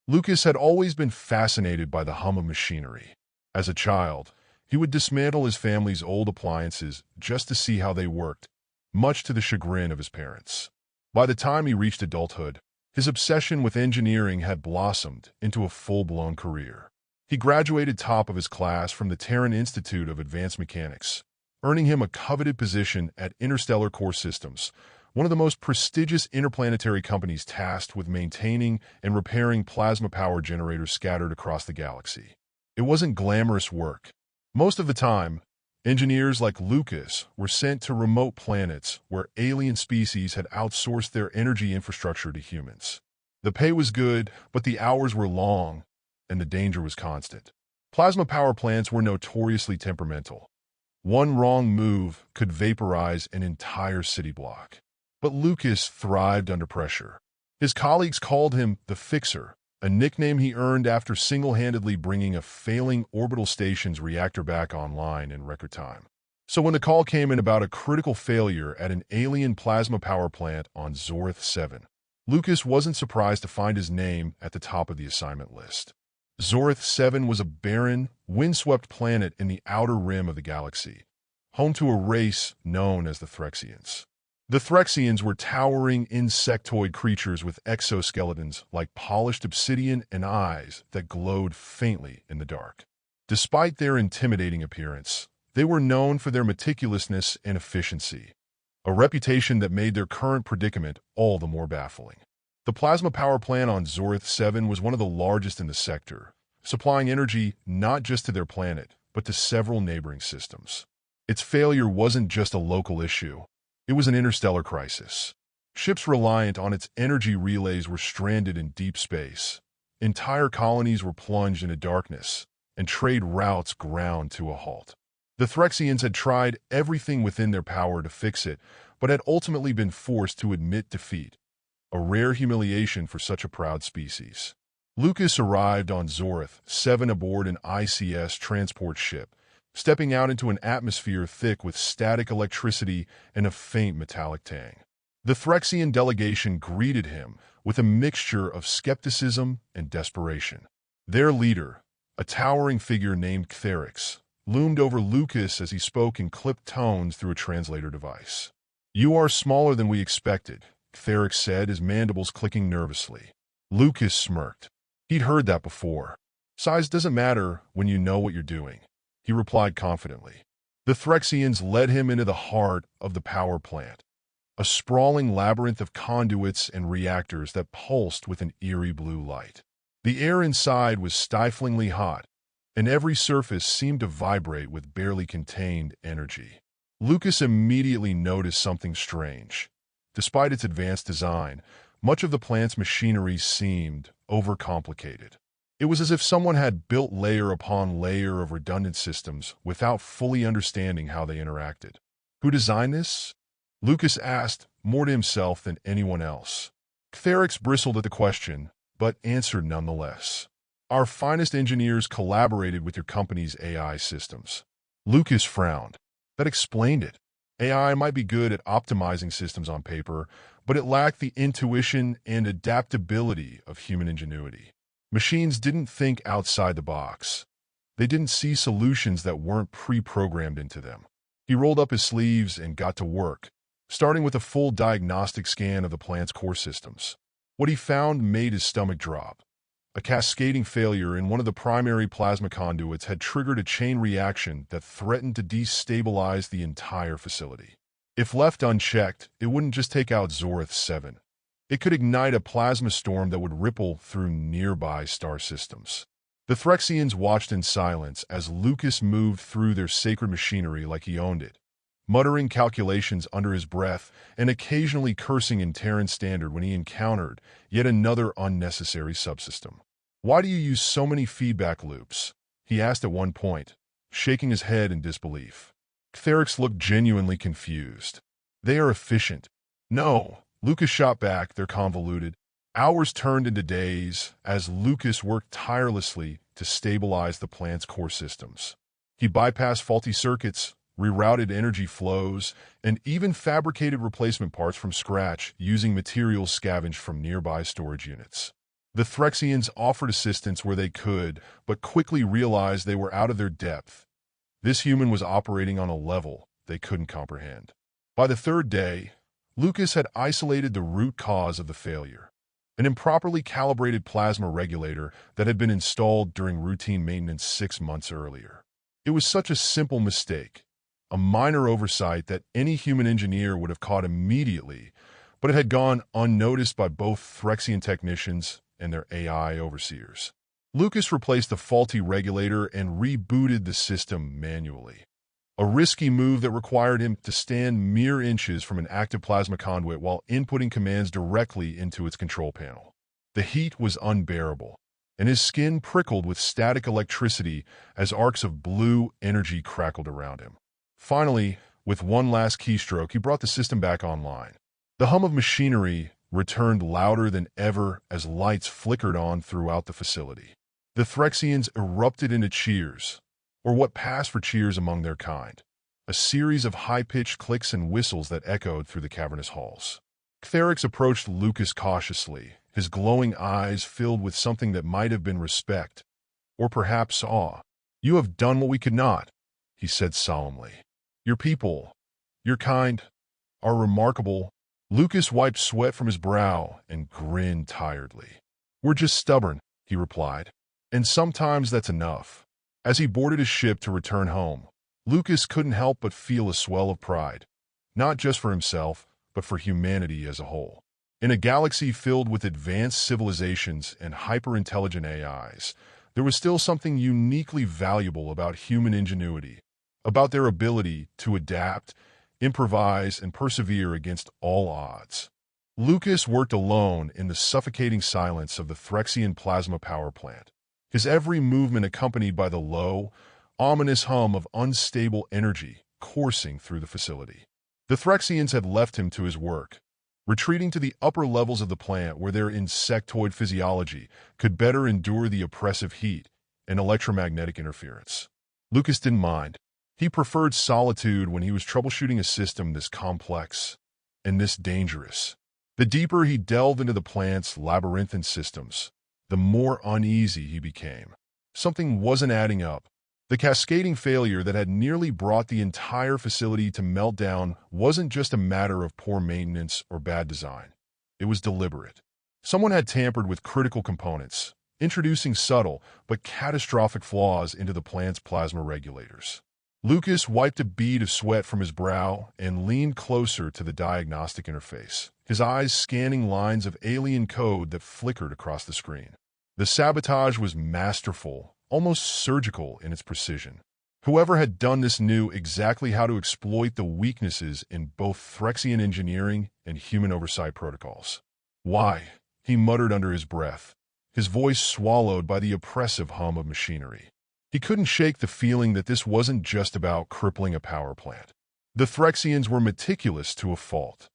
Lucas had always been fascinated by the hum of machinery. As a child, he would dismantle his family's old appliances just to see how they worked, much to the chagrin of his parents. By the time he reached adulthood, his obsession with engineering had blossomed into a full-blown career. He graduated top of his class from the Terran Institute of Advanced Mechanics, earning him a coveted position at Interstellar Core Systems, one of the most prestigious interplanetary companies tasked with maintaining and repairing plasma power generators scattered across the galaxy. It wasn't glamorous work. Most of the time, engineers like Lucas were sent to remote planets where alien species had outsourced their energy infrastructure to humans. The pay was good, but the hours were long, and the danger was constant. Plasma power plants were notoriously temperamental. One wrong move could vaporize an entire city block. But Lucas thrived under pressure. His colleagues called him the Fixer, a nickname he earned after single-handedly bringing a failing orbital station's reactor back online in record time. So when the call came in about a critical failure at an alien plasma power plant on Zorth 7, Lucas wasn't surprised to find his name at the top of the assignment list. Zorth 7 was a barren, windswept planet in the outer rim of the galaxy, home to a race known as the Threxians. The Threxians were towering insectoid creatures with exoskeletons like polished obsidian and eyes that glowed faintly in the dark. Despite their intimidating appearance, they were known for their meticulousness and efficiency, a reputation that made their current predicament all the more baffling. The plasma power plant on Zorth 7 was one of the largest in the sector, supplying energy not just to their planet, but to several neighboring systems. Its failure wasn't just a local issue. It was an interstellar crisis. Ships reliant on its energy relays were stranded in deep space. Entire colonies were plunged into darkness, and trade routes ground to a halt. The Threxians had tried everything within their power to fix it, but had ultimately been forced to admit defeat, a rare humiliation for such a proud species. Lucas arrived on Zorth 7 aboard an ICS transport ship, stepping out into an atmosphere thick with static electricity and a faint metallic tang. The Threxian delegation greeted him with a mixture of skepticism and desperation. Their leader, a towering figure named Ctherix, loomed over Lucas as he spoke in clipped tones through a translator device. "You are smaller than we expected," Ctherix said, his mandibles clicking nervously. Lucas smirked. He'd heard that before. "Size doesn't matter when you know what you're doing," he replied confidently. The Threxians led him into the heart of the power plant, a sprawling labyrinth of conduits and reactors that pulsed with an eerie blue light. The air inside was stiflingly hot, and every surface seemed to vibrate with barely contained energy. Lucas immediately noticed something strange. Despite its advanced design, much of the plant's machinery seemed overcomplicated. It was as if someone had built layer upon layer of redundant systems without fully understanding how they interacted. Who designed this? Lucas asked, more to himself than anyone else. Ctherix bristled at the question, but answered nonetheless. "Our finest engineers collaborated with your company's AI systems." Lucas frowned. That explained it. AI might be good at optimizing systems on paper, but it lacked the intuition and adaptability of human ingenuity. Machines didn't think outside the box. They didn't see solutions that weren't pre-programmed into them. He rolled up his sleeves and got to work, starting with a full diagnostic scan of the plant's core systems. What he found made his stomach drop. A cascading failure in one of the primary plasma conduits had triggered a chain reaction that threatened to destabilize the entire facility. If left unchecked, it wouldn't just take out Zorth 7. It could ignite a plasma storm that would ripple through nearby star systems. The Threxians watched in silence as Lucas moved through their sacred machinery like he owned it, muttering calculations under his breath and occasionally cursing in Terran Standard when he encountered yet another unnecessary subsystem. "Why do you use so many feedback loops?" he asked at one point, shaking his head in disbelief. Ctherix looked genuinely confused. "They are efficient." "No," Lucas shot back, "they're convoluted." Hours turned into days as Lucas worked tirelessly to stabilize the plant's core systems. He bypassed faulty circuits, rerouted energy flows, and even fabricated replacement parts from scratch using materials scavenged from nearby storage units. The Threxians offered assistance where they could, but quickly realized they were out of their depth. This human was operating on a level they couldn't comprehend. By the third day, Lucas had isolated the root cause of the failure: an improperly calibrated plasma regulator that had been installed during routine maintenance 6 months earlier. It was such a simple mistake, a minor oversight that any human engineer would have caught immediately, but it had gone unnoticed by both Threxian technicians and their AI overseers. Lucas replaced the faulty regulator and rebooted the system manually. A risky move that required him to stand mere inches from an active plasma conduit while inputting commands directly into its control panel. The heat was unbearable, and his skin prickled with static electricity as arcs of blue energy crackled around him. Finally, with one last keystroke, he brought the system back online. The hum of machinery returned louder than ever as lights flickered on throughout the facility. The Threxians erupted into cheers, or what passed for cheers among their kind, a series of high-pitched clicks and whistles that echoed through the cavernous halls. Ctherix approached Lucas cautiously, his glowing eyes filled with something that might have been respect, or perhaps awe. "You have done what we could not," he said solemnly. "Your people, your kind, are remarkable." Lucas wiped sweat from his brow and grinned tiredly. "We're just stubborn," he replied, "and sometimes that's enough." As he boarded his ship to return home, Lucas couldn't help but feel a swell of pride, not just for himself, but for humanity as a whole. In a galaxy filled with advanced civilizations and hyper-intelligent AIs, there was still something uniquely valuable about human ingenuity, about their ability to adapt, improvise, and persevere against all odds. Lucas worked alone in the suffocating silence of the Threxian plasma power plant, his every movement accompanied by the low, ominous hum of unstable energy coursing through the facility. The Threxians had left him to his work, retreating to the upper levels of the plant where their insectoid physiology could better endure the oppressive heat and electromagnetic interference. Lucas didn't mind. He preferred solitude when he was troubleshooting a system this complex and this dangerous. The deeper he delved into the plant's labyrinthine systems, the more uneasy he became. Something wasn't adding up. The cascading failure that had nearly brought the entire facility to meltdown wasn't just a matter of poor maintenance or bad design. It was deliberate. Someone had tampered with critical components, introducing subtle but catastrophic flaws into the plant's plasma regulators. Lucas wiped a bead of sweat from his brow and leaned closer to the diagnostic interface, his eyes scanning lines of alien code that flickered across the screen. The sabotage was masterful, almost surgical in its precision. Whoever had done this knew exactly how to exploit the weaknesses in both Threxian engineering and human oversight protocols. "Why?" he muttered under his breath, his voice swallowed by the oppressive hum of machinery. He couldn't shake the feeling that this wasn't just about crippling a power plant. The Threxians were meticulous to a fault.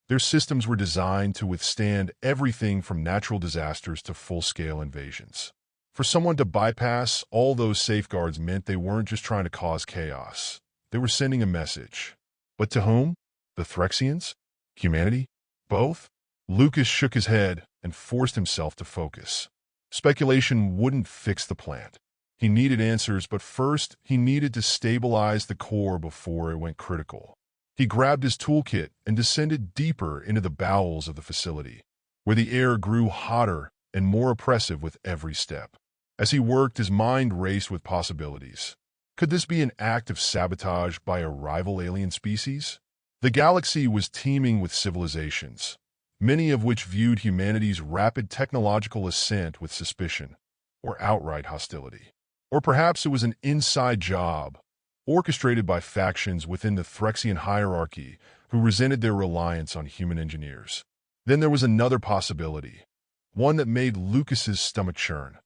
Their systems were designed to withstand everything from natural disasters to full-scale invasions. For someone to bypass all those safeguards meant they weren't just trying to cause chaos. They were sending a message. But to whom? The Threxians? Humanity? Both? Lucas shook his head and forced himself to focus. Speculation wouldn't fix the plant. He needed answers, but first he needed to stabilize the core before it went critical. He grabbed his toolkit and descended deeper into the bowels of the facility, where the air grew hotter and more oppressive with every step. As he worked, his mind raced with possibilities. Could this be an act of sabotage by a rival alien species? The galaxy was teeming with civilizations, many of which viewed humanity's rapid technological ascent with suspicion or outright hostility. Or perhaps it was an inside job, orchestrated by factions within the Threxian hierarchy who resented their reliance on human engineers. Then there was another possibility, one that made Lucas's stomach churn.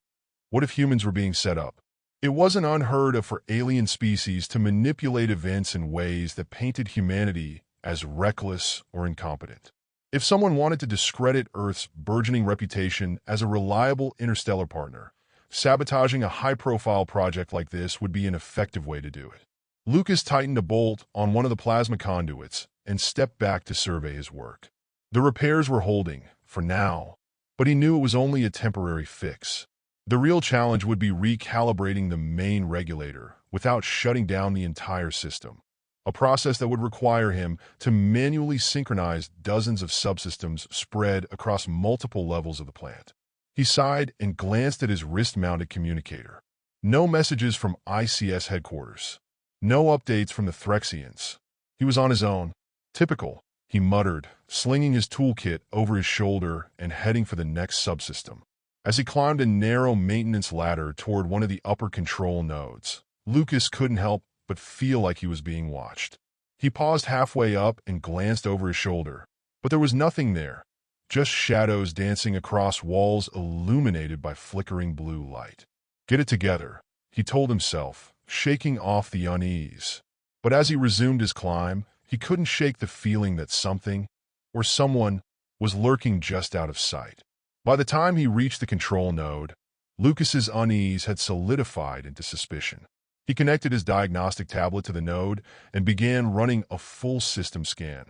What if humans were being set up? It wasn't unheard of for alien species to manipulate events in ways that painted humanity as reckless or incompetent. If someone wanted to discredit Earth's burgeoning reputation as a reliable interstellar partner, sabotaging a high-profile project like this would be an effective way to do it. Lucas tightened a bolt on one of the plasma conduits and stepped back to survey his work. The repairs were holding, for now, But he knew it was only a temporary fix. The real challenge would be recalibrating the main regulator without shutting down the entire system, a process that would require him to manually synchronize dozens of subsystems spread across multiple levels of the plant. He sighed and glanced at his wrist-mounted communicator. No messages from ICS headquarters. No updates from the Threxians. He was on his own. Typical, he muttered, slinging his toolkit over his shoulder and heading for the next subsystem. As he climbed a narrow maintenance ladder toward one of the upper control nodes, Lucas couldn't help but feel like he was being watched. He paused halfway up and glanced over his shoulder, but there was nothing there, just shadows dancing across walls illuminated by flickering blue light. Get it together, he told himself, shaking off the unease. But as he resumed his climb, he couldn't shake the feeling that something, or someone, was lurking just out of sight. By the time he reached the control node, Lucas's unease had solidified into suspicion. He connected his diagnostic tablet to the node and began running a full system scan,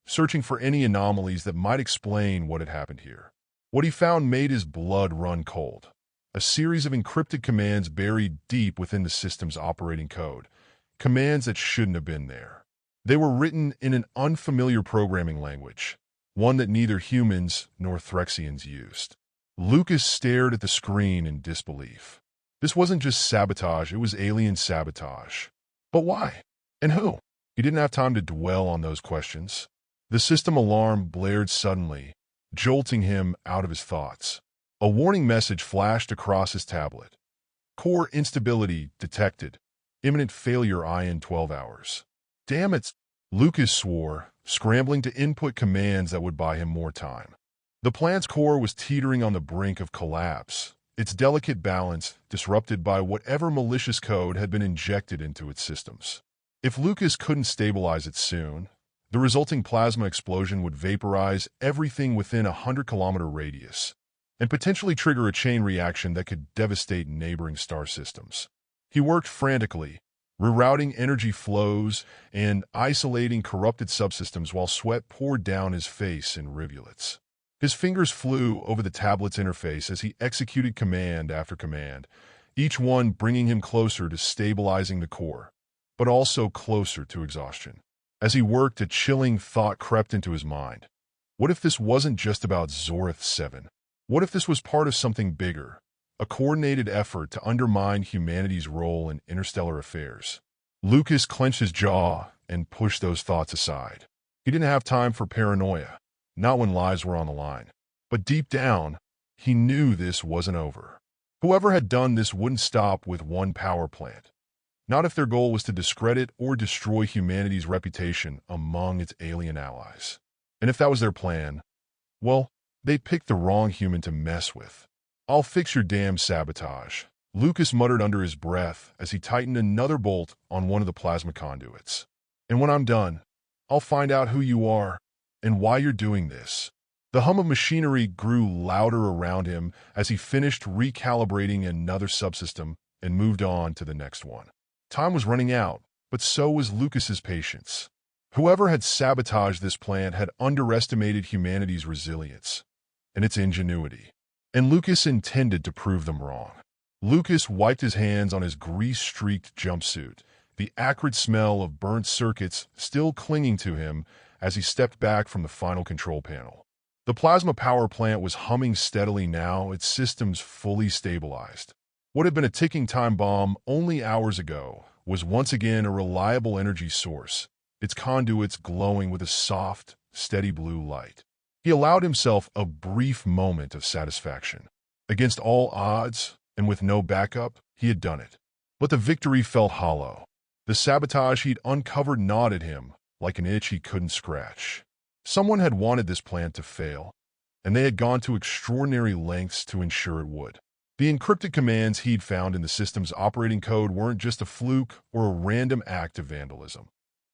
searching for any anomalies that might explain what had happened here. What he found made his blood run cold. A series of encrypted commands buried deep within the system's operating code, commands that shouldn't have been there. They were written in an unfamiliar programming language, one that neither humans nor Threxians used. Lucas stared at the screen in disbelief. This wasn't just sabotage, it was alien sabotage. But why? And who? He didn't have time to dwell on those questions. The system alarm blared suddenly, jolting him out of his thoughts. A warning message flashed across his tablet. Core instability detected. Imminent failure in 12 hours. Damn it, Lucas swore, scrambling to input commands that would buy him more time. The plant's core was teetering on the brink of collapse, its delicate balance disrupted by whatever malicious code had been injected into its systems. If Lucas couldn't stabilize it soon, the resulting plasma explosion would vaporize everything within a 100-kilometer radius and potentially trigger a chain reaction that could devastate neighboring star systems. He worked frantically, rerouting energy flows and isolating corrupted subsystems while sweat poured down his face in rivulets. His fingers flew over the tablet's interface as he executed command after command, each one bringing him closer to stabilizing the core, but also closer to exhaustion. As he worked, a chilling thought crept into his mind. What if this wasn't just about Zorith 7? What if this was part of something bigger? A coordinated effort to undermine humanity's role in interstellar affairs. Lucas clenched his jaw and pushed those thoughts aside. He didn't have time for paranoia, not when lives were on the line. But deep down, he knew this wasn't over. Whoever had done this wouldn't stop with one power plant. Not if their goal was to discredit or destroy humanity's reputation among its alien allies. And if that was their plan, well, they picked the wrong human to mess with. I'll fix your damn sabotage, Lucas muttered under his breath as he tightened another bolt on one of the plasma conduits. And when I'm done, I'll find out who you are and why you're doing this. The hum of machinery grew louder around him as he finished recalibrating another subsystem and moved on to the next one. Time was running out, but so was Lucas's patience. Whoever had sabotaged this plant had underestimated humanity's resilience and its ingenuity. And Lucas intended to prove them wrong. Lucas wiped his hands on his grease-streaked jumpsuit, the acrid smell of burnt circuits still clinging to him as he stepped back from the final control panel. The plasma power plant was humming steadily now, its systems fully stabilized. What had been a ticking time bomb only hours ago was once again a reliable energy source, its conduits glowing with a soft, steady blue light. He allowed himself a brief moment of satisfaction. Against all odds, and with no backup, he had done it. But the victory felt hollow. The sabotage he'd uncovered gnawed at him like an itch he couldn't scratch. Someone had wanted this plant to fail, and they had gone to extraordinary lengths to ensure it would. The encrypted commands he'd found in the system's operating code weren't just a fluke or a random act of vandalism.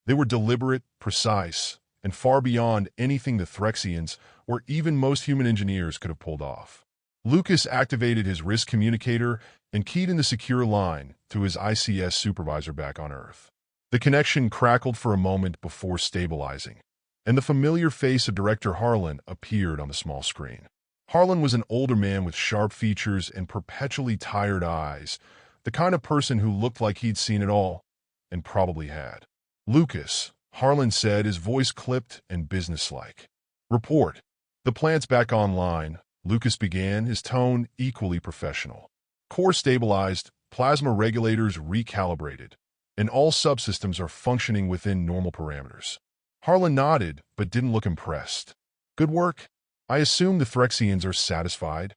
They were deliberate, precise, and far beyond anything the Threxians or even most human engineers could have pulled off. Lucas activated his wrist communicator and keyed in the secure line to his ICS supervisor back on Earth. The connection crackled for a moment before stabilizing, and the familiar face of Director Harlan appeared on the small screen. Harlan was an older man with sharp features and perpetually tired eyes, the kind of person who looked like he'd seen it all, and probably had. "Lucas," Harlan said, his voice clipped and businesslike. "Report." "The plant's back online," Lucas began, his tone equally professional. "Core stabilized, plasma regulators recalibrated, and all subsystems are functioning within normal parameters." Harlan nodded, but didn't look impressed. "Good work. I assume the Threxians are satisfied."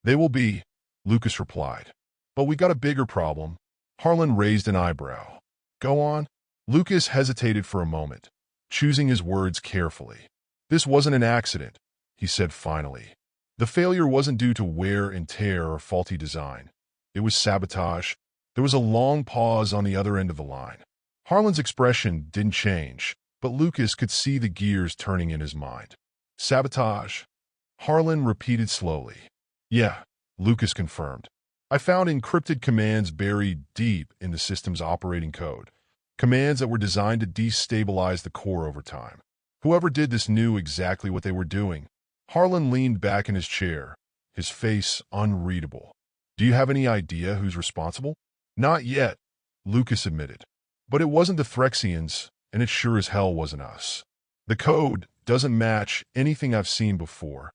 "They will be," Lucas replied. "But we got a bigger problem." Harlan raised an eyebrow. "Go on." Lucas hesitated for a moment, choosing his words carefully. "This wasn't an accident," he said finally. "The failure wasn't due to wear and tear or faulty design. It was sabotage." There was a long pause on the other end of the line. Harlan's expression didn't change, but Lucas could see the gears turning in his mind. "Sabotage," Harlan repeated slowly. "Yeah," Lucas confirmed. "I found encrypted commands buried deep in the system's operating code. Commands that were designed to destabilize the core over time. Whoever did this knew exactly what they were doing." Harlan leaned back in his chair, his face unreadable. "Do you have any idea who's responsible?" "Not yet," Lucas admitted. "But it wasn't the Threxians, and it sure as hell wasn't us. The code doesn't match anything I've seen before.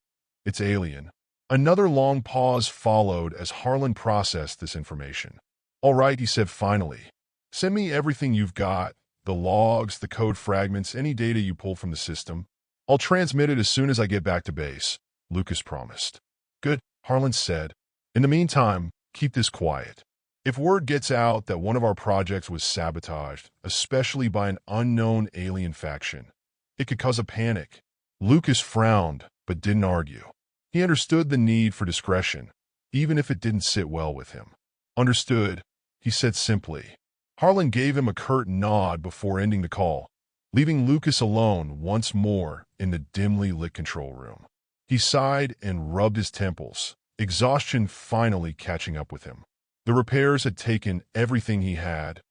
It's alien." Another long pause followed as Harlan processed this information. "All right," he said finally. "Send me everything you've got, the logs, the code fragments, any data you pulled from the system. I'll transmit it as soon as I get back to base," Lucas promised. "Good," Harlan said. "In the meantime, keep this quiet. If word gets out that one of our projects was sabotaged, especially by an unknown alien faction, it could cause a panic." Lucas frowned, but didn't argue. He understood the need for discretion, even if it didn't sit well with him. "Understood," he said simply. Harlan gave him a curt nod before ending the call, leaving Lucas alone once more in the dimly lit control room. He sighed and rubbed his temples, exhaustion finally catching up with him. The repairs had taken everything he had,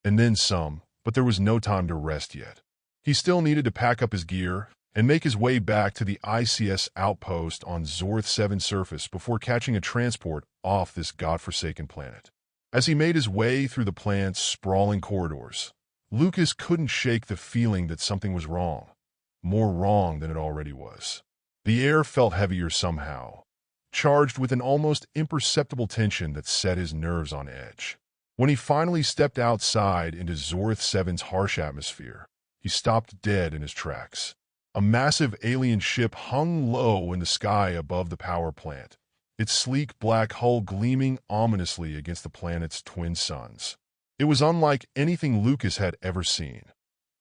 and then some, but there was no time to rest yet. He still needed to pack up his gear and make his way back to the ICS outpost on Zorth 7 surface before catching a transport off this godforsaken planet. As he made his way through the plant's sprawling corridors, Lucas couldn't shake the feeling that something was wrong, more wrong than it already was. The air felt heavier somehow, charged with an almost imperceptible tension that set his nerves on edge. When he finally stepped outside into Zorth 7's harsh atmosphere, he stopped dead in his tracks. A massive alien ship hung low in the sky above the power plant, its sleek black hull gleaming ominously against the planet's twin suns. It was unlike anything Lucas had ever seen,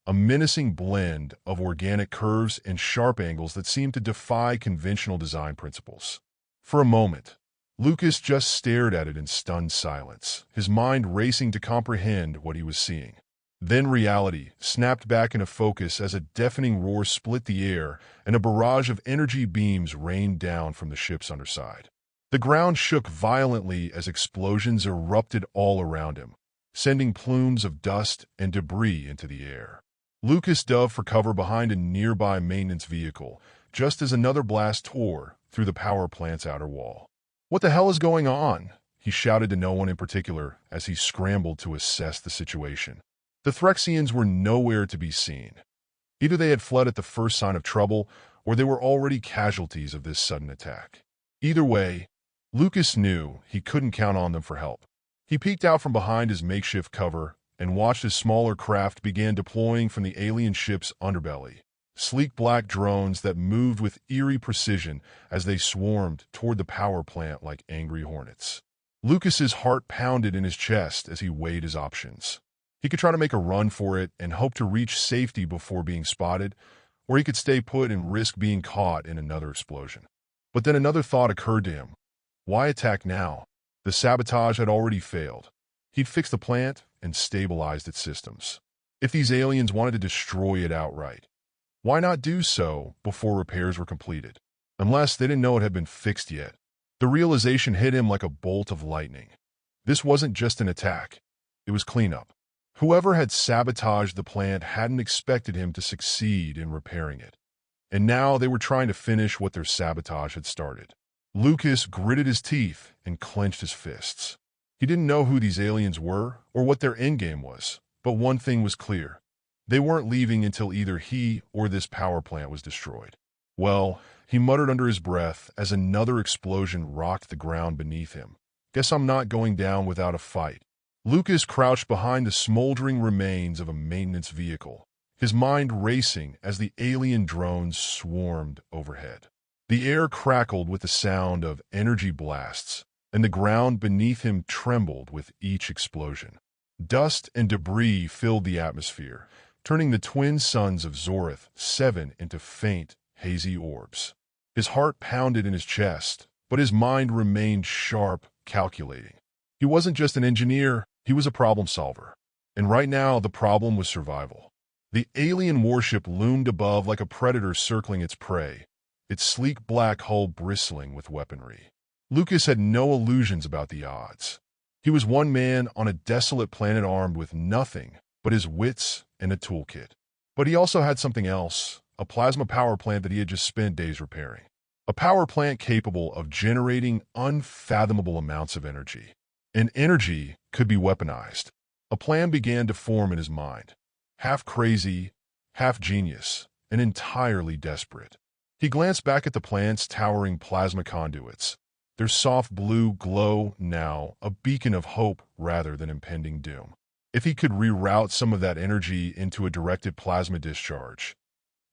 a menacing blend of organic curves and sharp angles that seemed to defy conventional design principles. For a moment, Lucas just stared at it in stunned silence, his mind racing to comprehend what he was seeing. Then reality snapped back into focus as a deafening roar split the air and a barrage of energy beams rained down from the ship's underside. The ground shook violently as explosions erupted all around him, sending plumes of dust and debris into the air. Lucas dove for cover behind a nearby maintenance vehicle, just as another blast tore through the power plant's outer wall. "What the hell is going on?" he shouted to no one in particular as he scrambled to assess the situation. The Threxians were nowhere to be seen. Either they had fled at the first sign of trouble, or they were already casualties of this sudden attack. Either way, Lucas knew he couldn't count on them for help. He peeked out from behind his makeshift cover and watched as smaller craft began deploying from the alien ship's underbelly, sleek black drones that moved with eerie precision as they swarmed toward the power plant like angry hornets. Lucas's heart pounded in his chest as he weighed his options. He could try to make a run for it and hope to reach safety before being spotted, or he could stay put and risk being caught in another explosion. But then another thought occurred to him. Why attack now? The sabotage had already failed. He'd fixed the plant and stabilized its systems. If these aliens wanted to destroy it outright, why not do so before repairs were completed? Unless they didn't know it had been fixed yet. The realization hit him like a bolt of lightning. This wasn't just an attack. It was cleanup. Whoever had sabotaged the plant hadn't expected him to succeed in repairing it. And now they were trying to finish what their sabotage had started. Lucas gritted his teeth and clenched his fists. He didn't know who these aliens were or what their endgame was, but one thing was clear. They weren't leaving until either he or this power plant was destroyed. Well, he muttered under his breath as another explosion rocked the ground beneath him. Guess I'm not going down without a fight. Lucas crouched behind the smoldering remains of a maintenance vehicle, his mind racing as the alien drones swarmed overhead. The air crackled with the sound of energy blasts, and the ground beneath him trembled with each explosion. Dust and debris filled the atmosphere, turning the twin suns of Zorath 7 into faint, hazy orbs. His heart pounded in his chest, but his mind remained sharp, calculating. He wasn't just an engineer, he was a problem solver. And right now, the problem was survival. The alien warship loomed above like a predator circling its prey, its sleek black hull bristling with weaponry. Lucas had no illusions about the odds. He was one man on a desolate planet armed with nothing but his wits and a toolkit. But he also had something else, a plasma power plant that he had just spent days repairing. A power plant capable of generating unfathomable amounts of energy. And energy could be weaponized. A plan began to form in his mind. Half crazy, half genius, and entirely desperate. He glanced back at the plant's towering plasma conduits, their soft blue glow now a beacon of hope rather than impending doom. If he could reroute some of that energy into a directed plasma discharge,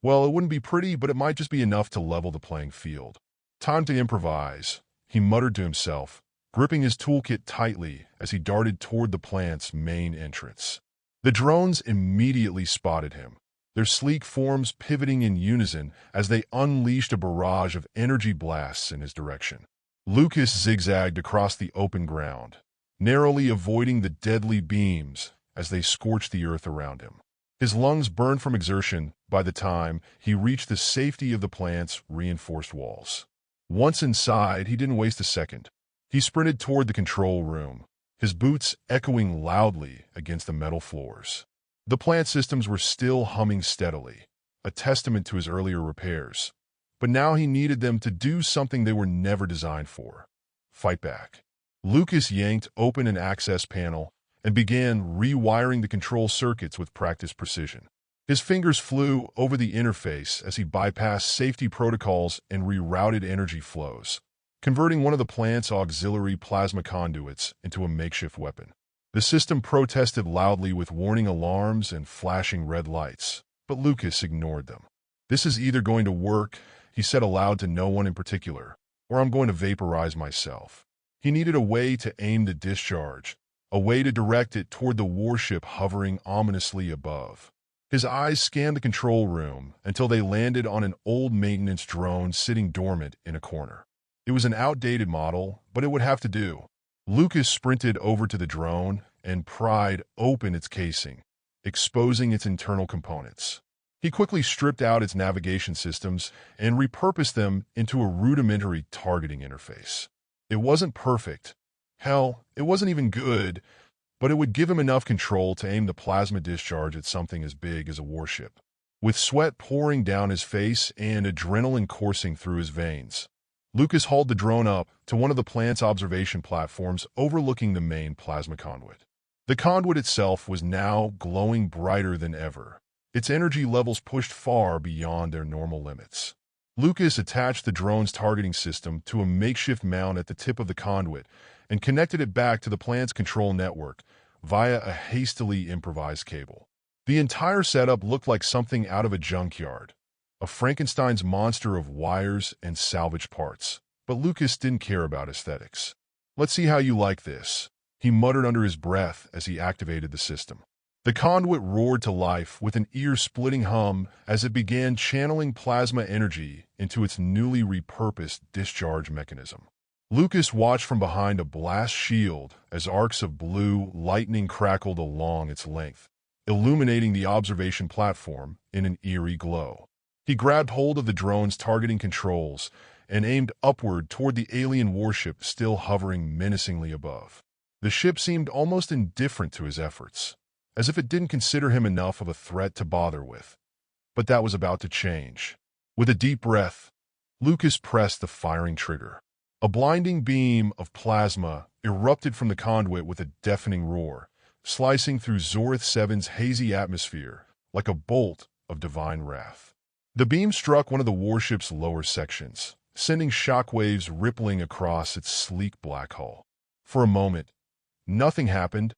well, it wouldn't be pretty, but it might just be enough to level the playing field. Time to improvise, he muttered to himself, gripping his toolkit tightly as he darted toward the plant's main entrance. The drones immediately spotted him, their sleek forms pivoting in unison as they unleashed a barrage of energy blasts in his direction. Lucas zigzagged across the open ground, narrowly avoiding the deadly beams as they scorched the earth around him. His lungs burned from exertion by the time he reached the safety of the plant's reinforced walls. Once inside, he didn't waste a second. He sprinted toward the control room, his boots echoing loudly against the metal floors. The plant systems were still humming steadily, a testament to his earlier repairs. But now he needed them to do something they were never designed for: fight back. Lucas yanked open an access panel and began rewiring the control circuits with practiced precision. His fingers flew over the interface as he bypassed safety protocols and rerouted energy flows, converting one of the plant's auxiliary plasma conduits into a makeshift weapon. The system protested loudly with warning alarms and flashing red lights, but Lucas ignored them. "This is either going to work," he said aloud to no one in particular, "or I'm going to vaporize myself." He needed a way to aim the discharge, a way to direct it toward the warship hovering ominously above. His eyes scanned the control room until they landed on an old maintenance drone sitting dormant in a corner. It was an outdated model, but it would have to do. Lucas sprinted over to the drone and pried open its casing, exposing its internal components. He quickly stripped out its navigation systems and repurposed them into a rudimentary targeting interface. It wasn't perfect. Hell, it wasn't even good, but it would give him enough control to aim the plasma discharge at something as big as a warship. With sweat pouring down his face and adrenaline coursing through his veins, Lucas hauled the drone up to one of the plant's observation platforms overlooking the main plasma conduit. The conduit itself was now glowing brighter than ever, its energy levels pushed far beyond their normal limits. Lucas attached the drone's targeting system to a makeshift mount at the tip of the conduit and connected it back to the plant's control network via a hastily improvised cable. The entire setup looked like something out of a junkyard, a Frankenstein's monster of wires and salvage parts. But Lucas didn't care about aesthetics. "Let's see how you like this," he muttered under his breath as he activated the system. The conduit roared to life with an ear-splitting hum as it began channeling plasma energy into its newly repurposed discharge mechanism. Lucas watched from behind a blast shield as arcs of blue lightning crackled along its length, illuminating the observation platform in an eerie glow. He grabbed hold of the drone's targeting controls and aimed upward toward the alien warship still hovering menacingly above. The ship seemed almost indifferent to his efforts, as if it didn't consider him enough of a threat to bother with. But that was about to change. With a deep breath, Lucas pressed the firing trigger. A blinding beam of plasma erupted from the conduit with a deafening roar, slicing through Zorth 7's hazy atmosphere like a bolt of divine wrath. The beam struck one of the warship's lower sections, sending shockwaves rippling across its sleek black hull. For a moment, nothing happened,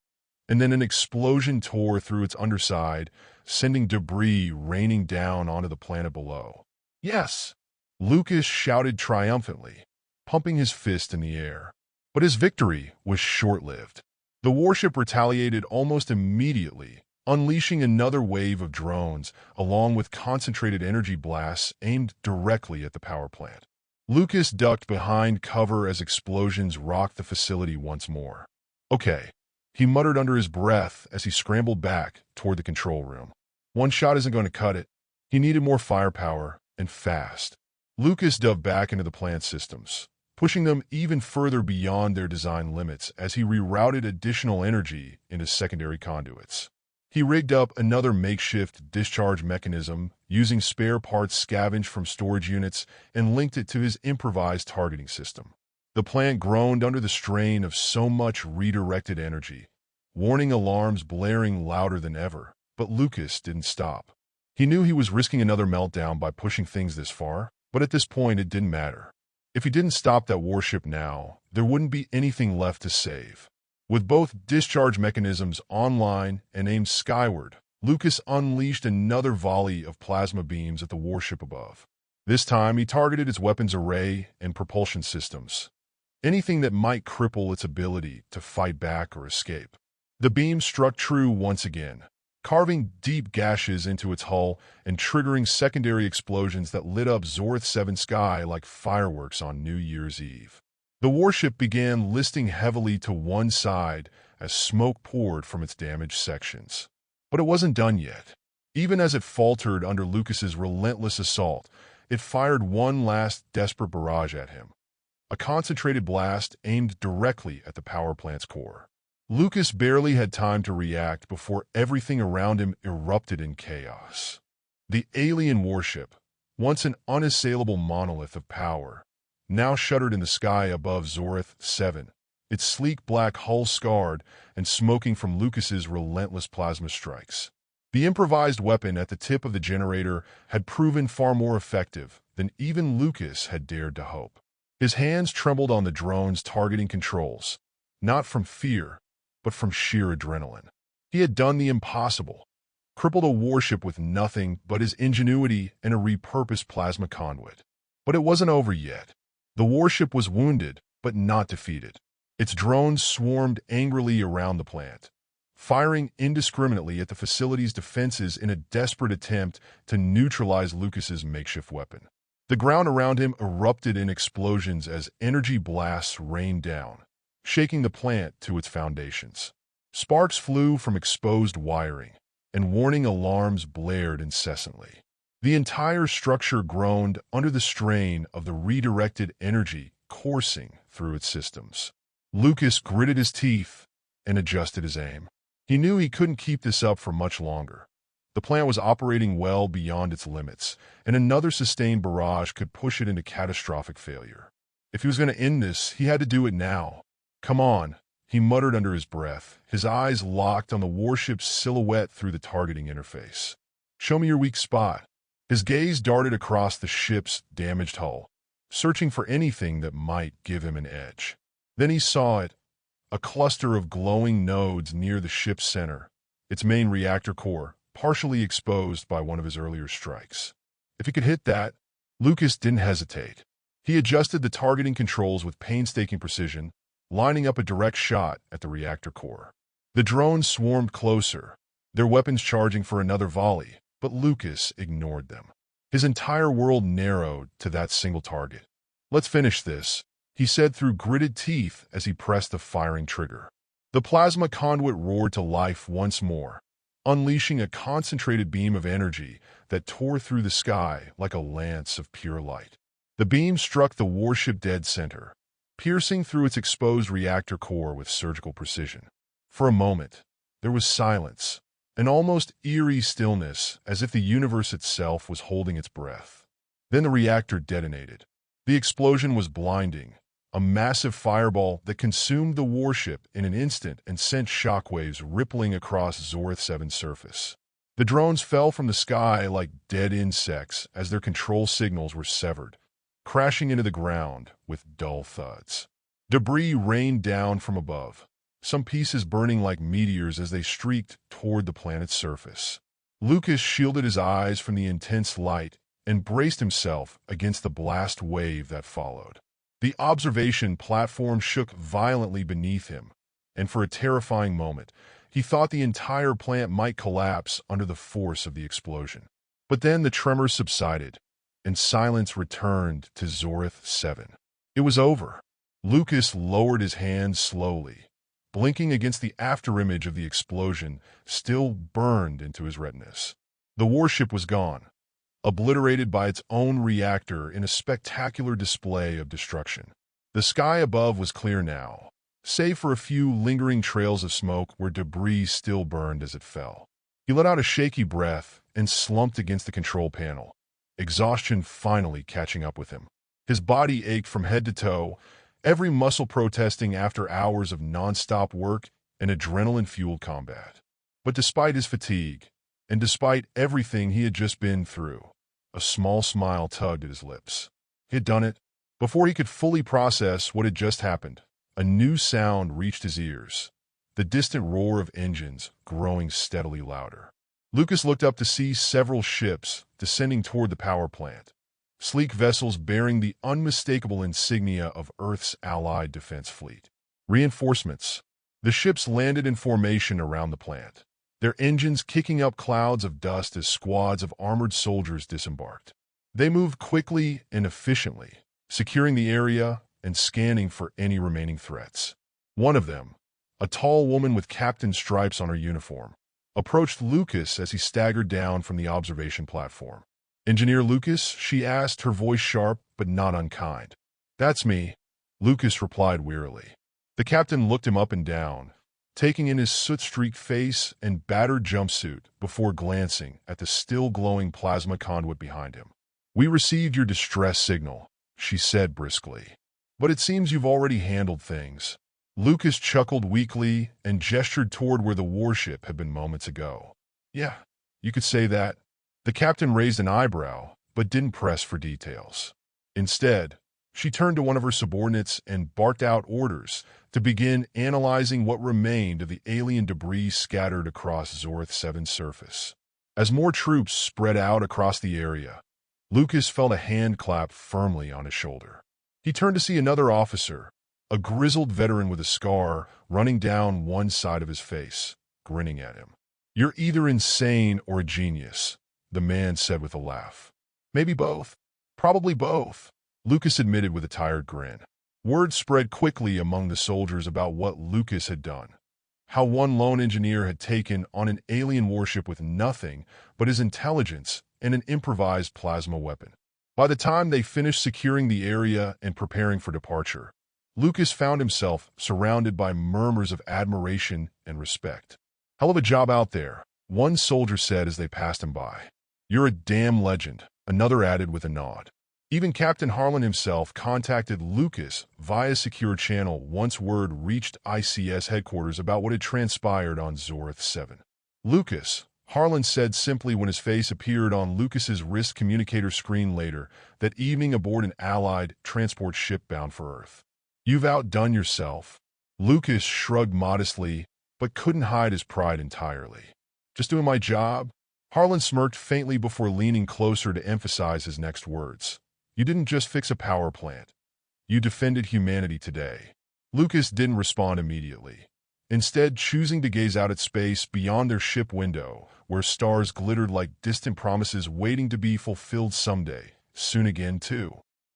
and then an explosion tore through its underside, sending debris raining down onto the planet below. "Yes!" Lucas shouted triumphantly, pumping his fist in the air. But his victory was short-lived. The warship retaliated almost immediately, unleashing another wave of drones, along with concentrated energy blasts aimed directly at the power plant. Lucas ducked behind cover as explosions rocked the facility once more. "Okay," he muttered under his breath as he scrambled back toward the control room. One shot isn't going to cut it. He needed more firepower, and fast. Lucas dove back into the plant systems, pushing them even further beyond their design limits as he rerouted additional energy into secondary conduits. He rigged up another makeshift discharge mechanism using spare parts scavenged from storage units and linked it to his improvised targeting system. The plant groaned under the strain of so much redirected energy, warning alarms blaring louder than ever, but Lucas didn't stop. He knew he was risking another meltdown by pushing things this far, but at this point it didn't matter. If he didn't stop that warship now, there wouldn't be anything left to save. With both discharge mechanisms online and aimed skyward, Lucas unleashed another volley of plasma beams at the warship above. This time, he targeted its weapons array and propulsion systems, anything that might cripple its ability to fight back or escape. The beams struck true once again, carving deep gashes into its hull and triggering secondary explosions that lit up Zorth 7 sky like fireworks on New Year's Eve. The warship began listing heavily to one side as smoke poured from its damaged sections. But it wasn't done yet. Even as it faltered under Lucas's relentless assault, it fired one last desperate barrage at him. A concentrated blast aimed directly at the power plant's core. Lucas barely had time to react before everything around him erupted in chaos. The alien warship, once an unassailable monolith of power, now shuddered in the sky above Zorth 7, its sleek black hull scarred and smoking from Lucas's relentless plasma strikes. The improvised weapon at the tip of the generator had proven far more effective than even Lucas had dared to hope. His hands trembled on the drone's targeting controls, not from fear, but from sheer adrenaline. He had done the impossible, crippled a warship with nothing but his ingenuity and a repurposed plasma conduit. But it wasn't over yet. The warship was wounded, but not defeated. Its drones swarmed angrily around the plant, firing indiscriminately at the facility's defenses in a desperate attempt to neutralize Lucas's makeshift weapon. The ground around him erupted in explosions as energy blasts rained down, shaking the plant to its foundations. Sparks flew from exposed wiring, and warning alarms blared incessantly. The entire structure groaned under the strain of the redirected energy coursing through its systems. Lucas gritted his teeth and adjusted his aim. He knew he couldn't keep this up for much longer. The plant was operating well beyond its limits, and another sustained barrage could push it into catastrophic failure. If he was going to end this, he had to do it now. "Come on," he muttered under his breath, his eyes locked on the warship's silhouette through the targeting interface. "Show me your weak spot." His gaze darted across the ship's damaged hull, searching for anything that might give him an edge. Then he saw it, a cluster of glowing nodes near the ship's center, its main reactor core, partially exposed by one of his earlier strikes. If he could hit that, Lucas didn't hesitate. He adjusted the targeting controls with painstaking precision, lining up a direct shot at the reactor core. The drones swarmed closer, their weapons charging for another volley, but Lucas ignored them. His entire world narrowed to that single target. "Let's finish this," he said through gritted teeth as he pressed the firing trigger. The plasma conduit roared to life once more, unleashing a concentrated beam of energy that tore through the sky like a lance of pure light. The beam struck the warship dead center, piercing through its exposed reactor core with surgical precision. For a moment, there was silence, an almost eerie stillness, as if the universe itself was holding its breath. Then the reactor detonated. The explosion was blinding, a massive fireball that consumed the warship in an instant and sent shockwaves rippling across Zorth 7's surface. The drones fell from the sky like dead insects as their control signals were severed, crashing into the ground with dull thuds. Debris rained down from above, some pieces burning like meteors as they streaked toward the planet's surface. Lucas shielded his eyes from the intense light and braced himself against the blast wave that followed. The observation platform shook violently beneath him, and for a terrifying moment, he thought the entire plant might collapse under the force of the explosion. But then the tremors subsided, and silence returned to Zorth 7. It was over. Lucas lowered his hand slowly, blinking against the afterimage of the explosion still burned into his retinas. The warship was gone, obliterated by its own reactor in a spectacular display of destruction. The sky above was clear now, save for a few lingering trails of smoke where debris still burned as it fell. He let out a shaky breath and slumped against the control panel, exhaustion finally catching up with him. His body ached from head to toe, every muscle protesting after hours of non-stop work and adrenaline-fueled combat. But despite his fatigue, and despite everything he had just been through, a small smile tugged at his lips. He had done it. Before he could fully process what had just happened, a new sound reached his ears, the distant roar of engines growing steadily louder. Lucas looked up to see several ships descending toward the power plant, sleek vessels bearing the unmistakable insignia of Earth's allied defense fleet. Reinforcements. The ships landed in formation around the plant, their engines kicking up clouds of dust as squads of armored soldiers disembarked. They moved quickly and efficiently, securing the area and scanning for any remaining threats. One of them, a tall woman with captain stripes on her uniform, approached Lucas as he staggered down from the observation platform. "Engineer Lucas?" she asked, her voice sharp but not unkind. "That's me," Lucas replied wearily. The captain looked him up and down, taking in his soot-streaked face and battered jumpsuit before glancing at the still-glowing plasma conduit behind him. "We received your distress signal," she said briskly. "But it seems you've already handled things." Lucas chuckled weakly and gestured toward where the warship had been moments ago. "Yeah, you could say that." The captain raised an eyebrow, but didn't press for details. Instead, she turned to one of her subordinates and barked out orders to begin analyzing what remained of the alien debris scattered across Zorth 7's surface. As more troops spread out across the area, Lucas felt a hand clap firmly on his shoulder. He turned to see another officer, a grizzled veteran with a scar running down one side of his face, grinning at him. "You're either insane or a genius," the man said with a laugh. "Maybe both." "Probably both," Lucas admitted with a tired grin. Word spread quickly among the soldiers about what Lucas had done, how one lone engineer had taken on an alien warship with nothing but his intelligence and an improvised plasma weapon. By the time they finished securing the area and preparing for departure, Lucas found himself surrounded by murmurs of admiration and respect. "Hell of a job out there," one soldier said as they passed him by. "You're a damn legend," another added with a nod. Even Captain Harlan himself contacted Lucas via secure channel once word reached ICS headquarters about what had transpired on Zorth 7. "Lucas," Harlan said simply when his face appeared on Lucas's wrist communicator screen later that evening aboard an Allied transport ship bound for Earth. "You've outdone yourself." Lucas shrugged modestly, but couldn't hide his pride entirely. "Just doing my job?" Harlan smirked faintly before leaning closer to emphasize his next words. "You didn't just fix a power plant. You defended humanity today." Lucas didn't respond immediately, instead choosing to gaze out at space beyond their ship window, where stars glittered like distant promises waiting to be fulfilled someday, soon again too.